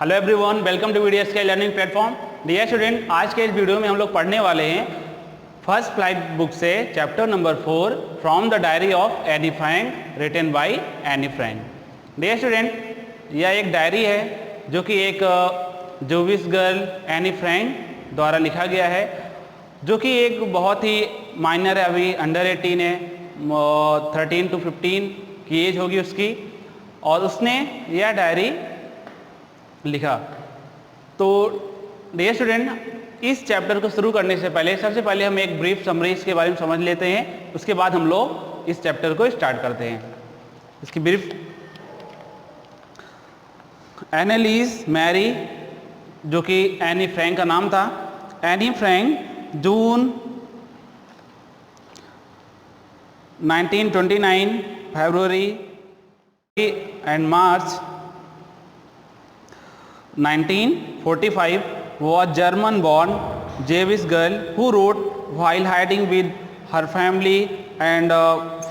Hello everyone, welcome to VDSK learning platform. Dear student, आज के इस वीडियो में हम लोग पढ़ने वाले हैं फर्स्ट फ्लाइट बुक से chapter number 4 from the diary of Anne Frank written by Anne Frank. Dear student, यह एक डायरी है जो कि एक जूविश गर्ल एनी फ्रैंक द्वारा लिखा गया है, जो कि एक बहुत ही माइनर है, अभी अंडर 18 है, 13 to 15 की एज होगी उसकी, और उसने यह डायरी लिखा। तो डियर स्टूडेंट, इस चैप्टर को शुरू करने से पहले सबसे पहले हम एक ब्रीफ समरी इसके बारे में समझ लेते हैं, उसके बाद हम लोग इस चैप्टर को स्टार्ट करते हैं। इसकी ब्रीफ, एनालिस मैरी, जो कि एनी फ्रैंक का नाम था, Anne Frank June 1929, February and March 1945 was German born Jewish girl who wrote while hiding with her family and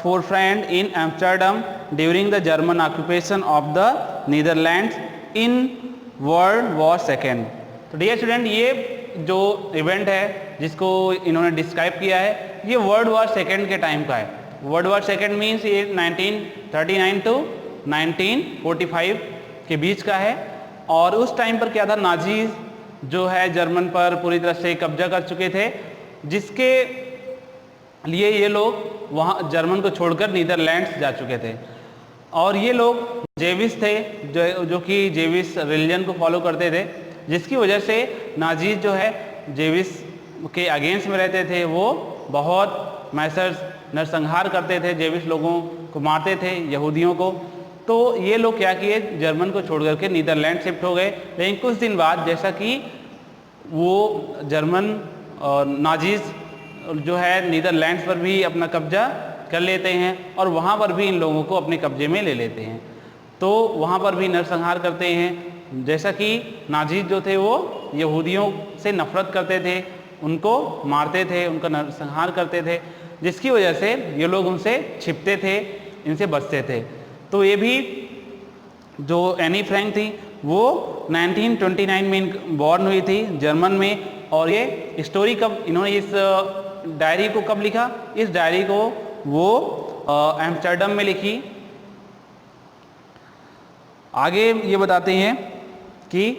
4 friends in Amsterdam during the German occupation of the Netherlands in World War II। तो dear student, ये जो event है जिसको इन्होंने describe किया है, ये world war second के टाइम का है। वर्ल्ड वॉर सेकेंड मीन्स ये 1939 to 1945 के बीच का है। और उस टाइम पर क्या था, नाजीज जो है जर्मन पर पूरी तरह से कब्जा कर चुके थे, जिसके लिए ये लोग वहाँ जर्मन को छोड़कर नीदरलैंड्स जा चुके थे। और ये लोग जेविस थे, जो कि जेविस रिलीजन को फॉलो करते थे, जिसकी वजह से नाजीज जो है जेविस के अगेंस्ट में रहते थे। वो बहुत मैसर्स नरसंहार करते थे, जेविस लोगों को मारते थे, यहूदियों को। तो ये लोग क्या किए, जर्मन को छोड़ करके नीदरलैंड शिफ्ट हो गए। लेकिन कुछ दिन बाद जैसा कि वो जर्मन और नाजीज जो है नीदरलैंड्स पर भी अपना कब्जा कर लेते हैं और वहाँ पर भी इन लोगों को अपने कब्जे में ले लेते हैं। तो वहाँ पर भी नरसंहार करते हैं। जैसा कि नाजीज जो थे वो यहूदियों से नफरत करते थे, उनको मारते थे, उनका नरसंहार करते थे, जिसकी वजह से ये लोग उनसे छिपते थे, इनसे बचते थे। तो ये भी जो एनी फ्रैंक थी वो 1929 में बॉर्न हुई थी जर्मन में। और ये स्टोरी कब इन्होंने इस डायरी को कब लिखा, इस डायरी को वो एम्स्टर्डम में लिखी। आगे ये बताते हैं कि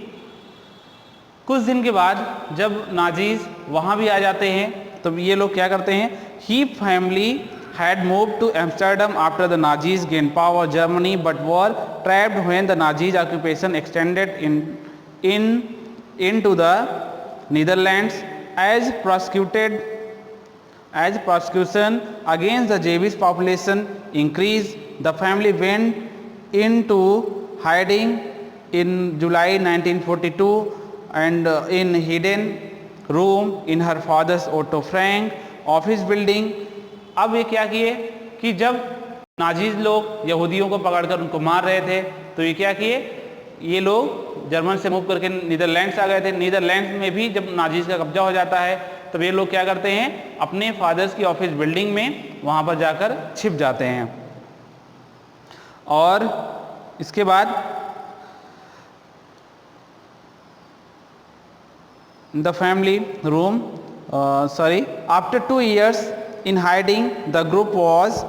कुछ दिन के बाद जब नाजीज वहाँ भी आ जाते हैं, तो ये लोग क्या करते हैं, ही family had moved to Amsterdam after the Nazis gained power in Germany, but were trapped when the Nazis occupation extended into the Netherlands. As prosecution against the Jewish population increased, the family went into hiding in July 1942 and in hidden room in her father's Otto Frank office building। अब ये क्या किए कि जब Nazis लोग यहूदियों को पकड़कर उनको मार रहे थे, तो ये क्या किए, ये लोग जर्मन से मूव करके नीदरलैंड्स आ गए थे। नीदरलैंड्स में भी जब नाजीज का कब्जा हो जाता है, तब ये लोग क्या करते हैं, अपने फादर्स की ऑफिस बिल्डिंग में वहाँ पर जाकर छिप जाते हैं। और इसके बाद the family room after 2 years in hiding, the group was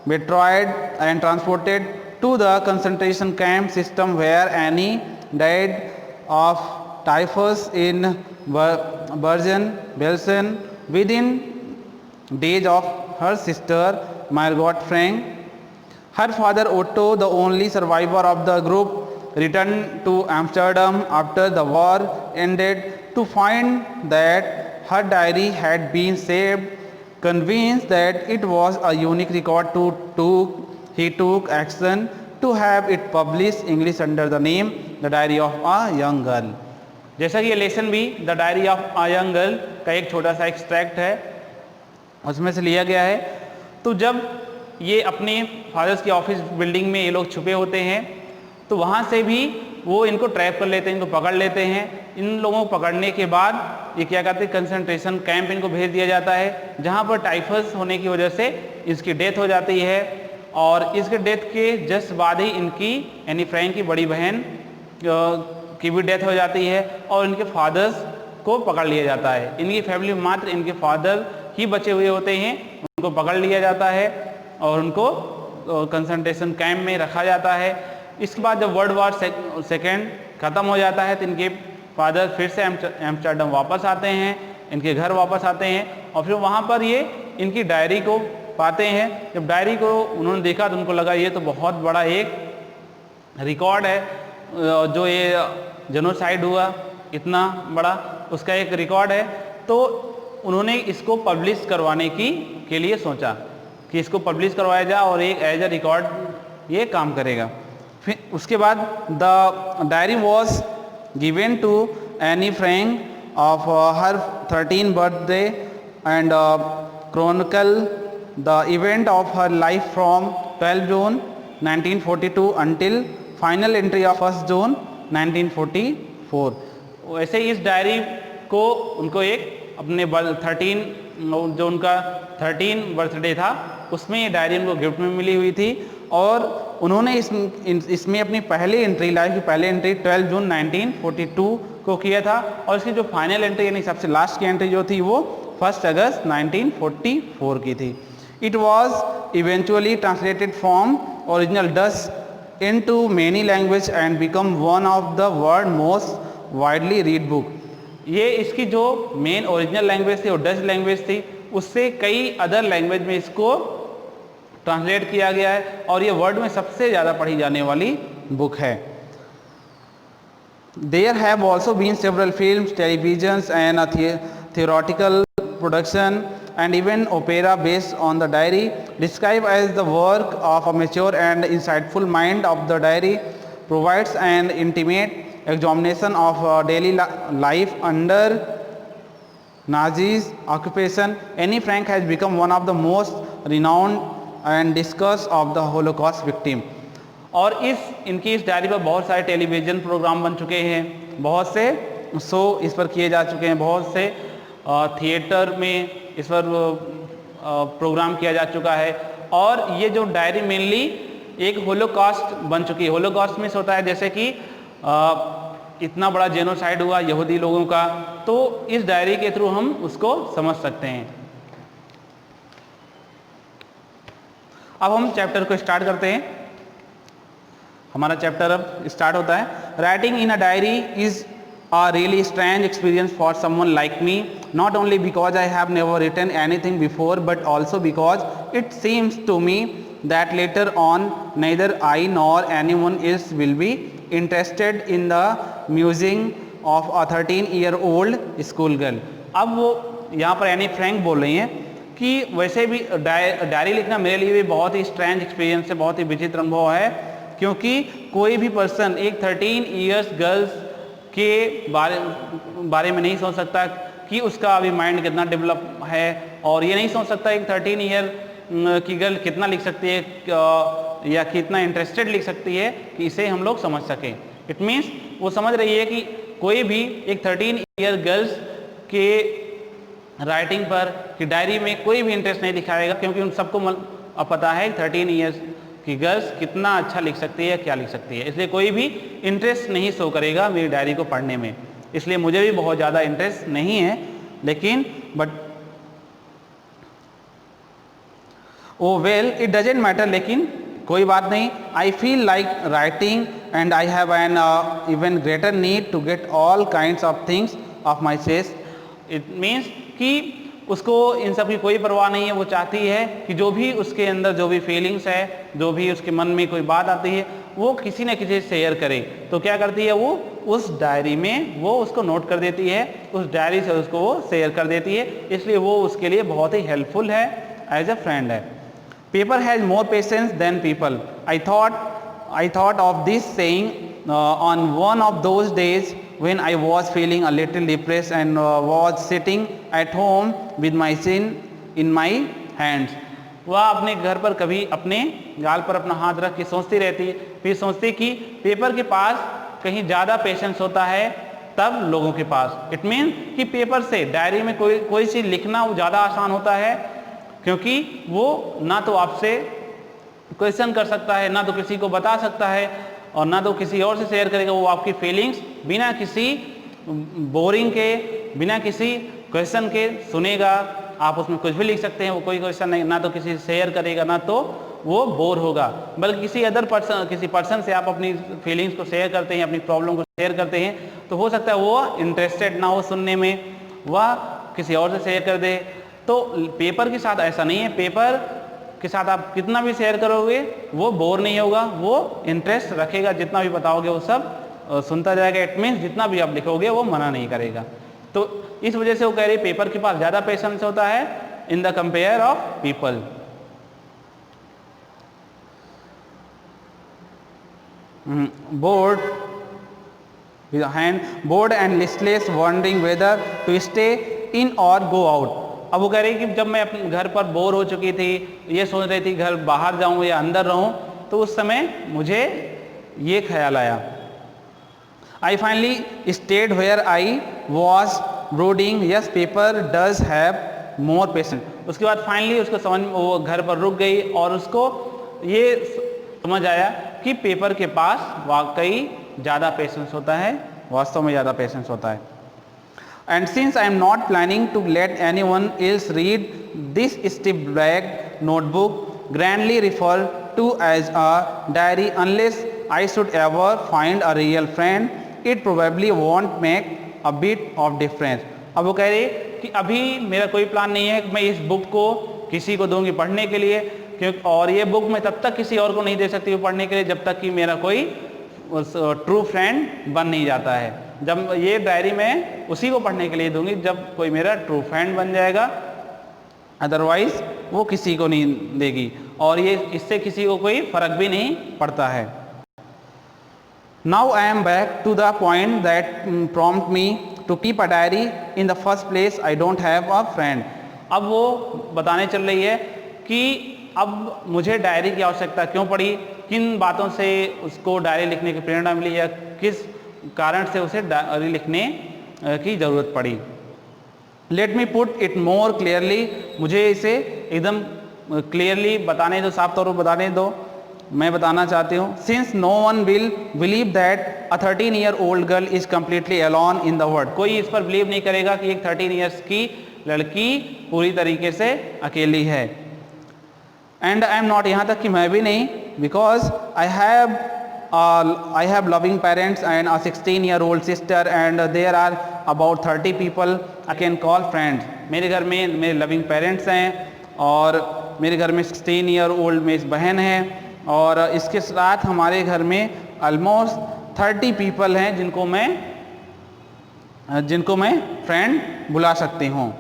betrayed and transported to the concentration camp system, where Annie died of typhus in Bergen-Belsen within days of her sister Margot Frank. Her father Otto, the only survivor of the group, returned to Amsterdam after the war ended to find that her diary had been saved. Convinced that it was a unique record, he took action to have it published English under the name The Diary of a Young Girl। जैसा कि ये lesson भी the diary of a young girl का एक छोटा सा extract है, उसमें से लिया गया है। तो जब ये अपने फादर्स की ऑफिस बिल्डिंग में ये लोग छुपे होते हैं, तो वहाँ से भी वो इनको ट्रैप कर लेते हैं, इनको पकड़ लेते हैं। इन लोगों को पकड़ने के बाद ये क्या करते हैं, कंसंट्रेशन कैंप इनको भेज दिया जाता है, जहाँ पर टाइफस होने की वजह से इसकी डेथ हो जाती है। और इसके डेथ के जस्ट बाद ही इनकी एनी फ्रैंक की बड़ी बहन की भी डेथ हो जाती है और इनके फादर्स को पकड़ लिया जाता है। इनकी फैमिली में मात्र इनके फादर ही बचे हुए होते हैं, उनको पकड़ लिया जाता है और उनको कंसंट्रेशन कैंप में रखा जाता है। इसके बाद जब वर्ल्ड वॉर सेकेंड ख़त्म हो जाता है तो इनके फादर फिर से एम्स्टर्डम वापस आते हैं, इनके घर वापस आते हैं और फिर वहाँ पर ये इनकी डायरी को पाते हैं। जब डायरी को उन्होंने देखा तो उनको लगा ये तो बहुत बड़ा एक रिकॉर्ड है, जो ये जेनोसाइड हुआ इतना बड़ा, उसका एक रिकॉर्ड है। तो उन्होंने इसको पब्लिश करवाने के लिए सोचा कि इसको पब्लिश करवाया जाए और एक एज अ रिकॉर्ड ये काम करेगा। फिर उसके बाद the diary was given to Anne Frank of her 13 birthday and chronicle the event of her life from 12 June 1942 until final entry of 1 June 1944। वैसे इस डायरी को उनको एक अपने 13 जो उनका 13 बर्थडे था उसमें ये डायरी उनको गिफ्ट में मिली हुई थी और उन्होंने इसमें अपनी पहली एंट्री, लाइफ की पहली एंट्री 12 जून 1942 को किया था और इसकी जो फाइनल एंट्री यानी सबसे लास्ट की एंट्री जो थी वो 1 अगस्त 1944 की थी। It was eventually translated from original Dutch into many language and become one of the world most widely read book। ये इसकी जो मेन ओरिजिनल लैंग्वेज थी और डच लैंग्वेज थी उससे कई अदर लैंग्वेज में इसको ट्रांसलेट किया गया है और ये वर्ल्ड में सबसे ज़्यादा पढ़ी जाने वाली बुक है। There have also been several films, televisions and a theatrical production and even opera based on the diary, described as the work of a mature and insightful mind of the diary, provides an intimate examination of daily life under Nazi's occupation. Anne Frank has become one of the most renowned and discussed of the Holocaust victim। और इनकी इस diary पर बहुत सारे television programme बन चुके हैं, बहुत से शो इस पर किए जा चुके हैं, बहुत से थिएटर में इस पर प्रोग्राम किया जा चुका है और ये जो डायरी मेनली एक होलोकॉस्ट बन चुकी है। होलोकॉस्ट में होता है जैसे कि इतना बड़ा जेनोसाइड हुआ यहूदी लोगों का, तो इस डायरी के थ्रू हम उसको समझ सकते हैं। अब हम चैप्टर को स्टार्ट करते हैं। हमारा चैप्टर अब स्टार्ट होता है। Writing in a diary is a really strange experience for someone like me, not only because I have never written anything before but also because it seems to me that later on neither I nor anyone else will be interested in the musing of a 13-year-old school girl। अब वो यहाँ पर Anne Frank बोल रही हैं कि वैसे भी डायरी लिखना मेरे लिए भी बहुत ही स्ट्रेंज एक्सपीरियंस है, बहुत ही विचित्र अनुभव है, क्योंकि कोई भी पर्सन एक 13 ईयर्स गर्ल्स के बारे में नहीं सोच सकता कि उसका अभी माइंड कितना डेवलप है और ये नहीं सोच सकता एक 13 ईयर की गर्ल कितना लिख सकती है या कितना इंटरेस्टेड लिख सकती है कि इसे हम लोग समझ सकें। इट मीन्स वो समझ रही है कि कोई भी एक 13 ईयर गर्ल्स के राइटिंग पर कि डायरी में कोई भी इंटरेस्ट नहीं दिखाएगा, क्योंकि उन सबको पता है 13 ईयर्स कि गर्ल्स कितना अच्छा लिख सकती है, क्या लिख सकती है, इसलिए कोई भी इंटरेस्ट नहीं शो करेगा मेरी डायरी को पढ़ने में। इसलिए मुझे भी बहुत ज़्यादा इंटरेस्ट नहीं है, लेकिन but oh well it doesn't matter, लेकिन कोई बात नहीं। I feel like writing and I have an even greater need to get all kinds of things off my chest. It means कि उसको इन सब की कोई परवाह नहीं है, वो चाहती है कि जो भी उसके अंदर जो भी फीलिंग्स है, जो भी उसके मन में कोई बात आती है वो किसी न किसी से शेयर करे। तो क्या करती है वो उस डायरी में वो उसको नोट कर देती है, उस डायरी से उसको वो शेयर कर देती है, इसलिए वो उसके लिए बहुत ही हेल्पफुल है, एज अ फ्रेंड है। Paper has more patience than people. I thought of this saying on one of those days when I was feeling a little depressed and was sitting at home with my chin in my hands। वह अपने घर पर कभी अपने गाल पर अपना हाथ रख के सोचती रहती है, फिर सोचती कि पेपर के पास कहीं ज़्यादा पेशेंस होता है तब लोगों के पास। इट मीन कि पेपर से डायरी में कोई चीज़ लिखना वो ज़्यादा आसान होता है, क्योंकि वो ना तो आपसे क्वेश्चन कर सकता है, ना तो किसी को बता सकता है और ना तो किसी और से शेयर करेगा, वो आपकी फीलिंग्स बिना किसी बोरिंग के, बिना किसी क्वेश्चन के सुनेगा। आप उसमें कुछ भी लिख सकते हैं, वो कोई क्वेश्चन नहीं, ना तो किसी से शेयर करेगा, ना तो वो बोर होगा, बल्कि किसी पर्सन से आप अपनी फीलिंग्स को शेयर करते हैं, अपनी प्रॉब्लम को शेयर करते हैं, तो हो सकता है वो इंटरेस्टेड ना हो सुनने में, वह किसी और से शेयर कर दे। तो पेपर के साथ ऐसा नहीं है, पेपर के साथ आप कितना भी शेयर करोगे वो बोर नहीं होगा, वो इंटरेस्ट रखेगा, जितना भी बताओगे वो सब सुनता जाएगा। इट मीन्स जितना भी आप लिखोगे वो मना नहीं करेगा। तो इस वजह से वो कह रही है पेपर के पास ज़्यादा पेशेंस होता है in the compare of people. Bored and listless wondering whether to stay in और गो आउट। अब वो कह रही कि जब मैं अपने घर पर बोर हो चुकी थी, ये सोच रही थी घर बाहर जाऊं या अंदर रहूं, तो उस समय मुझे ये ख्याल आया। I finally stayed where I was brooding. Yes, paper does have more patience. उसके बाद फाइनली उसको समझ, वो घर पर रुक गई और उसको ये समझ आया कि पेपर के पास वाकई ज़्यादा पेशेंस होता है, वास्तव में ज़्यादा पेशेंस होता है। And since I am not planning to let anyone else read this stiff black notebook, grandly referred to as a diary, unless I should ever find a real friend, it probably won't make a bit of difference. अब वो कह रही कि अभी मेरा कोई plan नहीं है कि मैं इस बुक को किसी को दूंगी पढ़ने के लिए, क्योंकि और ये बुक मैं तब तक किसी और को नहीं दे सकती हूँ पढ़ने के लिए जब तक कि मेरा कोई ट्रू फ्रेंड बन नहीं जाता है। जब ये डायरी मैं उसी को पढ़ने के लिए दूंगी जब कोई मेरा ट्रू फ्रेंड बन जाएगा, अदरवाइज वो किसी को नहीं देगी, और ये इससे किसी को कोई फर्क भी नहीं पड़ता है। Now I am back to the point that prompted me to keep a diary in the first place. I don't have a friend. अब वो बताने चल रही है कि अब मुझे डायरी की आवश्यकता क्यों पड़ी, किन बातों से उसको डायरी लिखने की प्रेरणा मिली, या किस कारण से उसे डायरी लिखने की ज़रूरत पड़ी। Let me put it more clearly, मुझे इसे एकदम क्लियरली बताने दो, साफ तौर पर बताने दो। मैं बताना चाहती हूँ, since no one will believe that a 13-year-old girl is completely alone in the world. कोई इस पर बिलीव नहीं करेगा कि एक 13 ईयर्स की लड़की पूरी तरीके से अकेली है। एंड आई एम नॉट, यहाँ तक कि मैं भी नहीं, because I have loving parents and a 16-year-old sister and there are about 30 people I can call friends. मेरे घर में मेरे लविंग पेरेंट्स हैं और मेरे घर में 16-year-old मेरी बहन है, और इसके साथ हमारे घर में ऑलमोस्ट 30 पीपल हैं जिनको मैं फ्रेंड बुला सकती हूँ।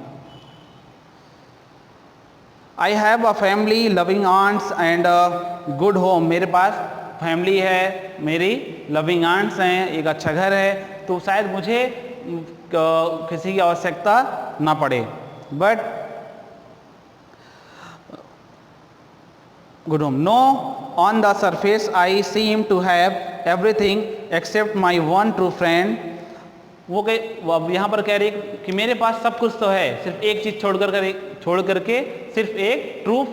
I have a family, loving aunts and a good home. मेरे पास फैमिली है, मेरी लविंग आंट्स हैं, एक अच्छा घर है, तो शायद मुझे किसी की आवश्यकता ना पड़े। But good home. No, on the surface I seem to have everything except my one true friend. वो यहाँ पर कह रही कि मेरे पास सब कुछ तो है, सिर्फ एक चीज़ छोड़ करके सिर्फ एक ट्रू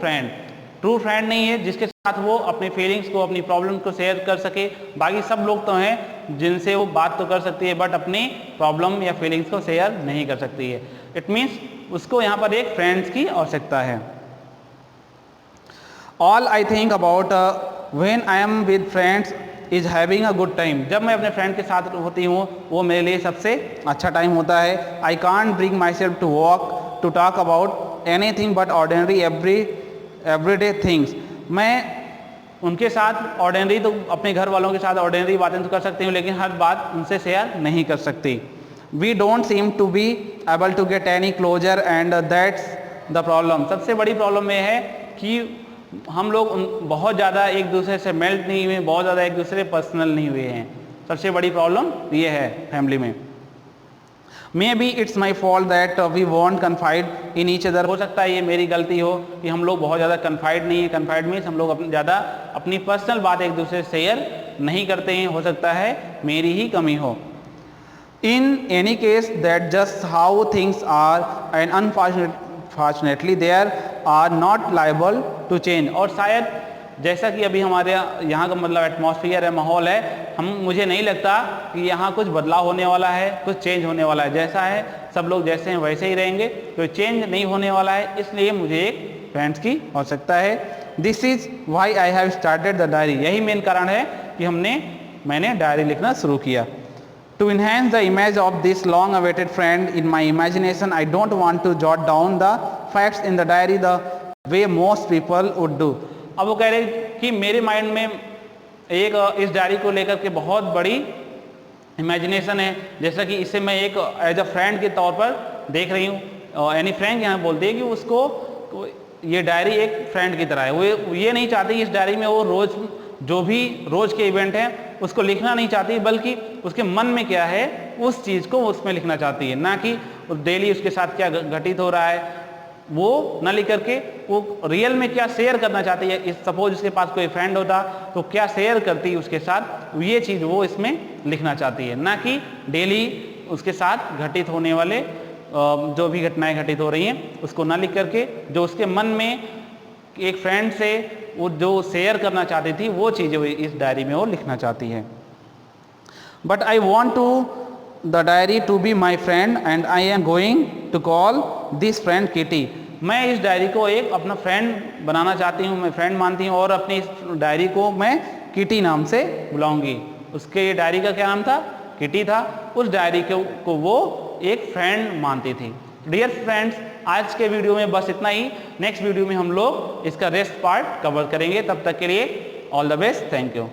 फ्रेंड नहीं है जिसके साथ वो अपनी फीलिंग्स को, अपनी प्रॉब्लम को शेयर कर सके। बाकी सब लोग तो हैं जिनसे वो बात तो कर सकती है, बट अपनी प्रॉब्लम या फीलिंग्स को शेयर नहीं कर सकती है। इट मीन्स उसको यहाँ पर एक फ्रेंड्स की आवश्यकता है। All I think about when I am with friends is having a good time. जब मैं अपने फ्रेंड के साथ होती हूँ वो मेरे लिए सबसे अच्छा टाइम होता है। I can't bring myself to talk about anything but ordinary everyday things. मैं उनके साथ ऑर्डिनरी, तो अपने घर वालों के साथ ऑर्डिनरी बातें तो कर सकती हूँ, लेकिन हर बात उनसे शेयर नहीं कर सकती। We don't seem to be able to get any closure and that's the problem. सबसे बड़ी प्रॉब्लम ये है कि हम लोग बहुत ज़्यादा एक दूसरे से मेल्ट नहीं हुए, बहुत ज़्यादा एक दूसरे पर्सनल नहीं हुए हैं। सबसे बड़ी प्रॉब्लम ये है फैमिली में। Maybe it's my fault that we won't confide in each other. हो सकता है ये मेरी गलती हो कि हम लोग बहुत ज़्यादा कन्फाइड नहीं है। कन्फाइड मीन्स हम लोग ज़्यादा अपनी पर्सनल बात एक दूसरे से शेयर नहीं करते हैं। हो सकता है मेरी ही कमी हो। In any case that just how things are and unfortunately there are not liable to change. और शायद जैसा कि अभी हमारे यहाँ का मतलब एटमॉस्फेयर है, माहौल है, मुझे नहीं लगता कि यहाँ कुछ बदलाव होने वाला है, कुछ चेंज होने वाला है। जैसा है सब लोग जैसे हैं वैसे ही रहेंगे, कोई चेंज नहीं होने वाला है, इसलिए मुझे एक फ्रेंड्स की आवश्यकता है। This is why I have started the diary, यही मेन कारण है कि मैंने डायरी लिखना शुरू किया। To enhance the image of this long-awaited friend in my imagination, I don't want to jot down the facts in the diary the way most people would do. अब वो कह रहे कि मेरे माइंड में एक इस डायरी को लेकर के बहुत बड़ी इमेजिनेशन है, जैसा कि इसे मैं एक एज अ फ्रेंड के तौर पर देख रही हूँ। एनी फ्रेंड यहाँ बोलती है कि उसको ये डायरी एक फ्रेंड की तरह है। वो ये नहीं चाहती कि इस डायरी में वो रोज़ जो भी रोज़ के इवेंट हैं उसको लिखना नहीं चाहती, बल्कि उसके मन में क्या है उस चीज़ को उसमें लिखना चाहती है, ना कि डेली उसके साथ क्या घटित हो रहा है वो न लिख करके वो रियल में क्या शेयर करना चाहती है। सपोज उसके पास कोई फ्रेंड होता तो क्या शेयर करती है उसके साथ, ये चीज़ वो इसमें लिखना चाहती है, ना कि डेली उसके साथ घटित होने वाले जो भी घटनाएं घटित हो रही हैं उसको ना लिख करके जो उसके मन में एक फ्रेंड से वो जो शेयर करना चाहती थी वो चीज़ें इस डायरी में वो लिखना चाहती है। But I want to the diary to be my friend and I am going to call this friend Kitty. मैं इस डायरी को एक अपना फ्रेंड बनाना चाहती हूँ, मैं फ्रेंड मानती हूँ और अपनी इस डायरी को मैं किटी नाम से बुलाऊंगी। उसके डायरी का क्या नाम था? किटी था। उस डायरी को वो एक फ्रेंड मानती थी। डियर फ्रेंड्स, आज के वीडियो में बस इतना ही। नेक्स्ट वीडियो में हम लोग इसका रेस्ट पार्ट कवर करेंगे। तब तक के लिए all the best, thank you.